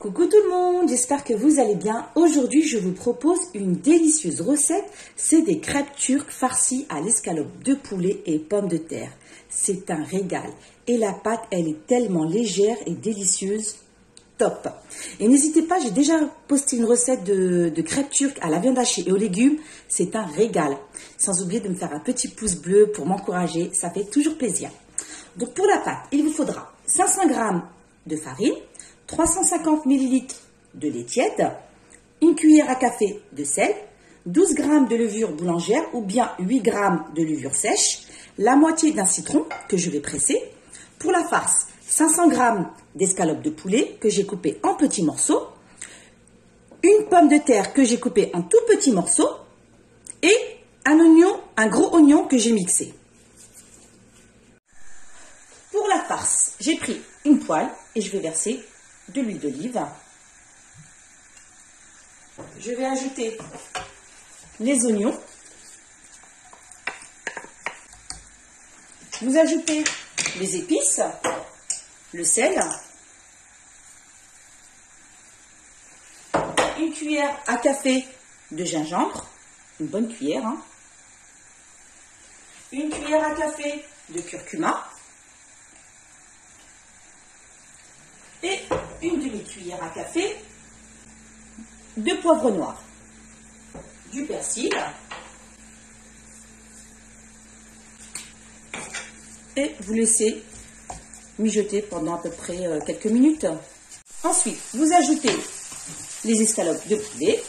Coucou tout le monde, j'espère que vous allez bien. Aujourd'hui, je vous propose une délicieuse recette. C'est des crêpes turques farcies à l'escalope de poulet et pommes de terre. C'est un régal. Et la pâte, elle est tellement légère et délicieuse. Top. Et n'hésitez pas, j'ai déjà posté une recette de crêpes turques à la viande hachée et aux légumes. C'est un régal. Sans oublier de me faire un petit pouce bleu pour m'encourager. Ça fait toujours plaisir. Donc pour la pâte, il vous faudra 500 g de farine, 350 ml de lait tiède, une cuillère à café de sel, 12 g de levure boulangère ou bien 8 g de levure sèche, la moitié d'un citron que je vais presser. Pour la farce, 500 g d'escalope de poulet que j'ai coupé en petits morceaux, une pomme de terre que j'ai coupée en tout petits morceaux et un gros oignon que j'ai mixé. Pour la farce, j'ai pris une poêle et je vais verser de l'huile d'olive. Je vais ajouter les oignons. Vous ajoutez les épices, le sel, une cuillère à café de gingembre, une bonne cuillère, une cuillère à café de curcuma et une demi-cuillère à café de poivre noir, du persil et vous laissez mijoter pendant à peu près quelques minutes. Ensuite, vous ajoutez les escalopes de poulet.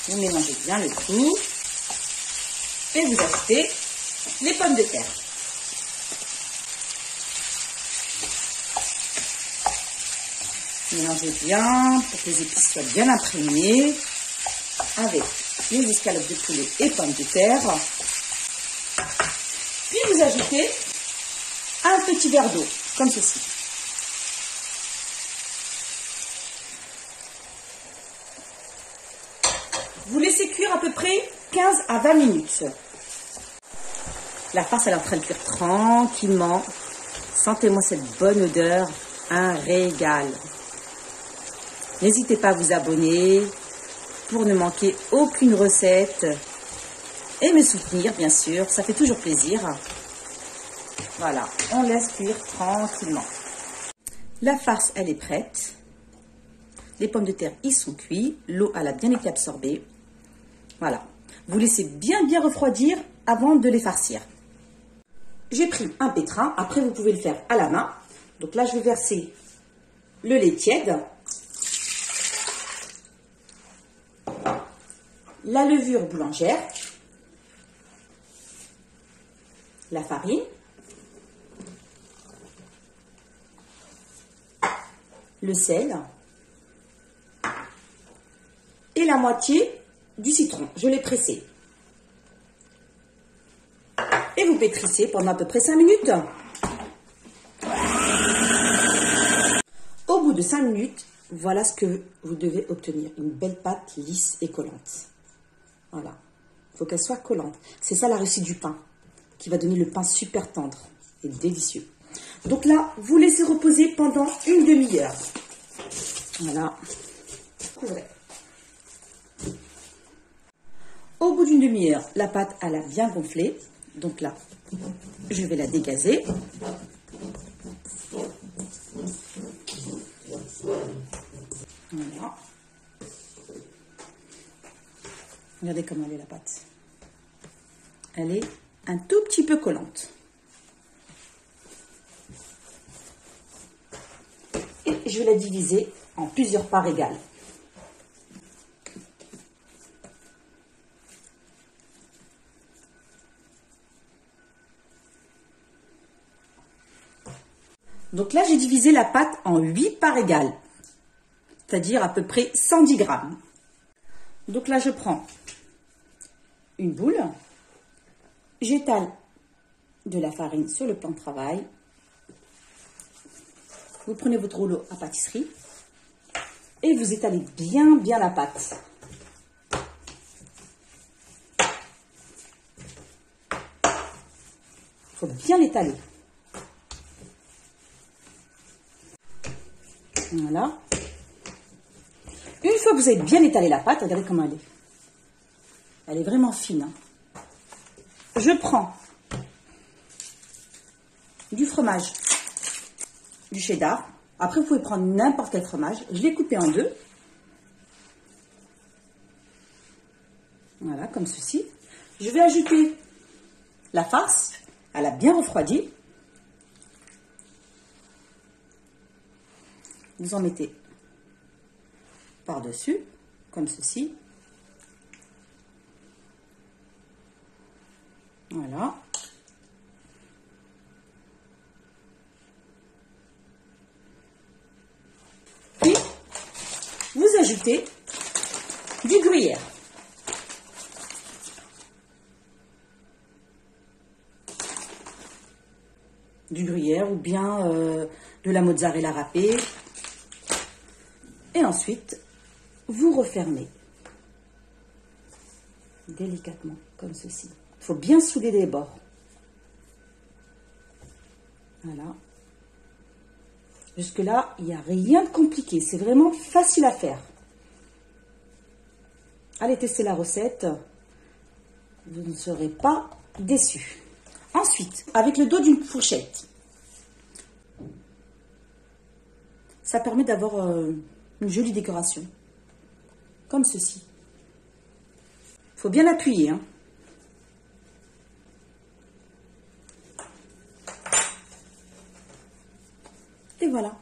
Vous mélangez bien le tout. Et vous ajoutez les pommes de terre. Mélangez bien pour que les épices soient bien imprégnées avec les escalopes de poulet et pommes de terre. Puis vous ajoutez un petit verre d'eau, comme ceci. Vous laissez cuire à peu près 15 à 20 minutes. La farce elle est en train de cuire tranquillement. Sentez-moi cette bonne odeur, un régal. N'hésitez pas à vous abonner pour ne manquer aucune recette et me soutenir bien sûr, ça fait toujours plaisir. Voilà, on laisse cuire tranquillement. La farce elle est prête. Les pommes de terre ils sont cuits, l'eau elle a bien été absorbée. Voilà. Vous laissez bien refroidir avant de les farcir. J'ai pris un pétrin. Après, vous pouvez le faire à la main. Donc là, je vais verser le lait tiède, la levure boulangère, la farine, le sel et la moitié du citron, je l'ai pressé. Et vous pétrissez pendant à peu près 5 minutes. Au bout de 5 minutes, voilà ce que vous devez obtenir. Une belle pâte lisse et collante. Voilà. Il faut qu'elle soit collante. C'est ça la réussite du pain, qui va donner le pain super tendre et délicieux. Donc là, vous laissez reposer pendant une demi-heure. Voilà. Couvrez. Au bout d'une demi-heure, la pâte elle a bien gonflé. Donc là, je vais la dégazer. Voilà. Regardez comment elle est la pâte. Elle est un tout petit peu collante. Et je vais la diviser en plusieurs parts égales. Donc là, j'ai divisé la pâte en 8 parts égales, c'est-à-dire à peu près 110 g. Donc là, je prends une boule, j'étale de la farine sur le plan de travail. Vous prenez votre rouleau à pâtisserie et vous étalez bien la pâte. faut bien l'étaler. Voilà. Une fois que vous avez bien étalé la pâte, regardez comment elle est. Elle est vraiment fine. Hein. Je prends du fromage, du cheddar. Après, vous pouvez prendre n'importe quel fromage. Je l'ai coupé en deux. Voilà, comme ceci. Je vais ajouter la farce. Elle a bien refroidi. Vous en mettez par-dessus, comme ceci. Voilà. Puis, vous ajoutez du gruyère. Du gruyère ou bien de la mozzarella râpée. Et ensuite, vous refermez délicatement, comme ceci. Il faut bien souder les bords. Voilà. Jusque-là, il n'y a rien de compliqué. C'est vraiment facile à faire. Allez tester la recette. Vous ne serez pas déçus. Ensuite, avec le dos d'une fourchette, ça permet d'avoir une jolie décoration. Comme ceci. Il faut bien l'appuyer. Hein. Et voilà.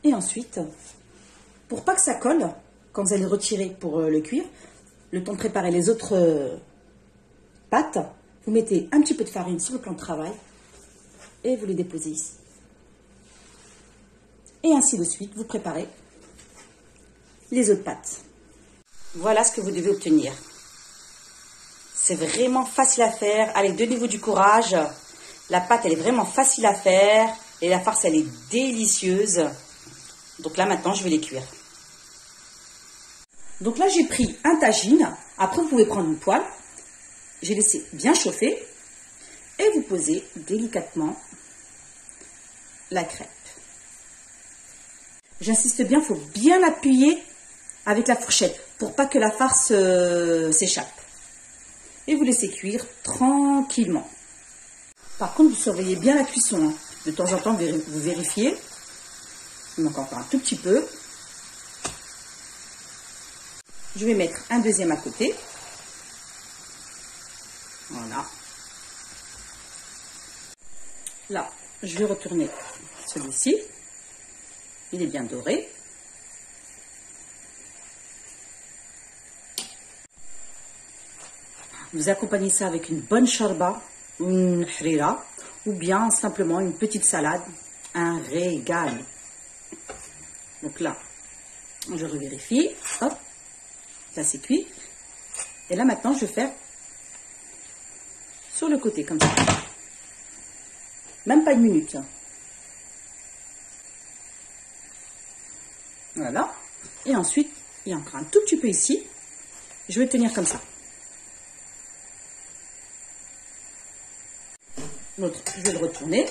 Et ensuite, pour pas que ça colle, quand vous allez le retirer pour le cuire, le temps de préparer les autres pâtes, vous mettez un petit peu de farine sur le plan de travail et vous les déposez ici. Et ainsi de suite, vous préparez les autres pâtes. Voilà ce que vous devez obtenir. C'est vraiment facile à faire. Allez, donnez-vous du courage. La pâte, elle est vraiment facile à faire. Et la farce, elle est délicieuse. Donc là, maintenant, je vais les cuire. Donc là, j'ai pris un tagine. Après, vous pouvez prendre une poêle. J'ai laissé bien chauffer. Et vous posez délicatement la crêpe. J'insiste bien, il faut bien appuyer avec la fourchette pour pas que la farce s'échappe. Et vous laissez cuire tranquillement. Par contre, vous surveillez bien la cuisson. Hein. De temps en temps, vous vérifiez. Il manque encore un tout petit peu. Je vais mettre un deuxième à côté. Voilà. Là, je vais retourner celui-ci. Il est bien doré. Vous accompagnez ça avec une bonne charba, une hrira, ou bien simplement une petite salade. Un régal. Donc là, je revérifie. Hop, là c'est cuit. Et là maintenant, je vais faire sur le côté comme ça. Même pas une minute. Voilà. Et ensuite, il y a encore un tout petit peu ici. Je vais tenir comme ça. L'autre, je vais le retourner.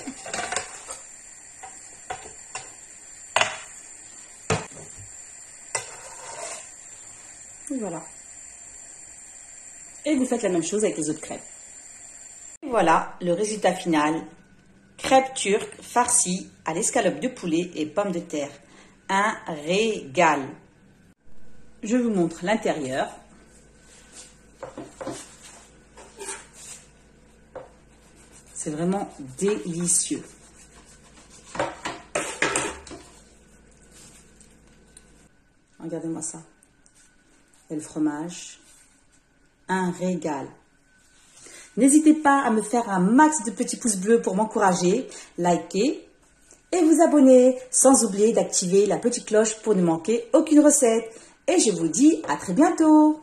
Et voilà. Et vous faites la même chose avec les autres crêpes. Et voilà le résultat final. Crêpes turques farcies à l'escalope de poulet et pommes de terre. Un régal. Je vous montre l'intérieur. C'est vraiment délicieux. Regardez-moi ça. Et le fromage. Un régal. N'hésitez pas à me faire un max de petits pouces bleus pour m'encourager, liker et vous abonner, sans oublier d'activer la petite cloche pour ne manquer aucune recette. Et je vous dis à très bientôt.